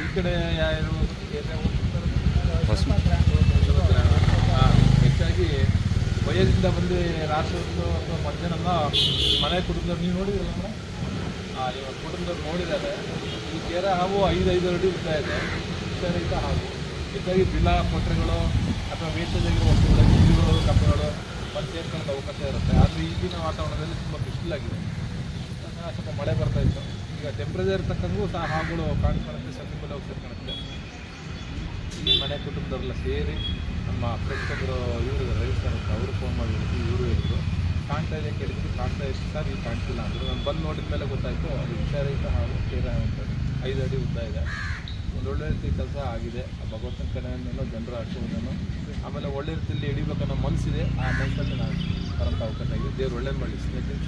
ಈ ಕಡೆ ಯಾರು ಹೆಚ್ಚಾಗಿ ವಯಸ್ಸಿಂದ ಬಂದು ರಾಷ್ಟ್ರದ್ದು ಅಥವಾ ಮಧ್ಯಾಹ್ನ ಮನೆ ಕುಟುಂಬದವ್ರು ನೀವು ನೋಡಿದ್ರಲ್ಲ ಮೇಡಮ್ ಇವಾಗ ಕುಟುಂಬದವ್ರು ನೋಡಿದ್ದಾರೆ ಈ ಕೆರೆ ಹಾವು 5 ಅಡಿ ಉದ್ದ ಇದೆ ವಿಷರಹಿತ ಹಾವು ಹೆಚ್ಚಾಗಿ ಜಿಲ್ಲಾ ಕೊಟ್ಟರೆಗಳು ಅಥವಾ ವೇಸ್ಟೇಜ್ ಆಗಿರೋ ವಸ್ತುಗಳು ಗಿಡಗಳು ಕಪ್ಪೆಗಳು ಬಂದು ಸೇರ್ಕೊಳ್ಳೋದು ಅವಕಾಶ ಇರುತ್ತೆ ಆದರೆ ಈಗಿನ ವಾತಾವರಣದಲ್ಲಿ ತುಂಬ ಬಿಸಿಲಾಗಿದೆ ಸ್ವಲ್ಪ ಮಳೆ ಬರ್ತಾ ಇತ್ತು ಈಗ ಟೆಂಪ್ರೇಚರ್ ತಕ್ಕಂಗೂ ಸಹ ಹಾವುಗಳು ಕಾಣಿಸ್ಕೊಳ್ಳುತ್ತೆ ಸಂದಿಮಲ್ಲಿ ಹೋಗಿ ಸೇರ್ಕೊಳ್ಳುತ್ತೆ ಈ ಮನೆ ಕುಟುಂಬದವರೆಲ್ಲ ಸೇರಿ ನಮ್ಮ ಫ್ರೆಂಡ್ಸ್ ಒಬ್ಬರು ಇವರು ರಜಿಸ್ಟರ್ ಅಂತ ಅವರು ಫೋನ್ ಮಾಡಿ ಹೇಳಿದ್ರು ಇವರು ಹೇಳಿದ್ರು ಕಾಣ್ತಾ ಇದೆ ಕೇಳಿದ್ರು ಕಾಣ್ತಾ ಇತ್ತು ಸರ್ ಈಗ ಕಾಣ್ತಿಲ್ಲ ಅಂದರು ನಾನು ಬಂದು ನೋಡಿದ ಮೇಲೆ ಗೊತ್ತಾಯಿತು ಅದು ವಿಷರಹಿತ ಹಾವು ಕೇರೆ ಅಂತ 5 ಅಡಿ ಉದ್ದ ಇದೆ ಒಳ್ಳೊಳ್ಳೆ ರೀತಿ ಕೆಲಸ ಆಗಿದೆ ಭಗವಂತನ ಕಡೆಯಿಂದಲೂ ಜನರ ಆಶೀರ್ವಾದನೂ ಆಮೇಲೆ ಒಳ್ಳೆ ರೀತಿಯಲ್ಲಿ ಹಿಡಿಬೇಕನ್ನೋ ಮನಸ್ಸಿದೆ ಆ ಮನಸ್ಸಲ್ಲಿ ನಾನು ಬರೋಂಥ ಅವಕಾಶ ಆಗಿದೆ ದೇವ್ರು ಒಳ್ಳೇದು ಮಾಡಲಿ ಸ್ನೇಹಿತರೆ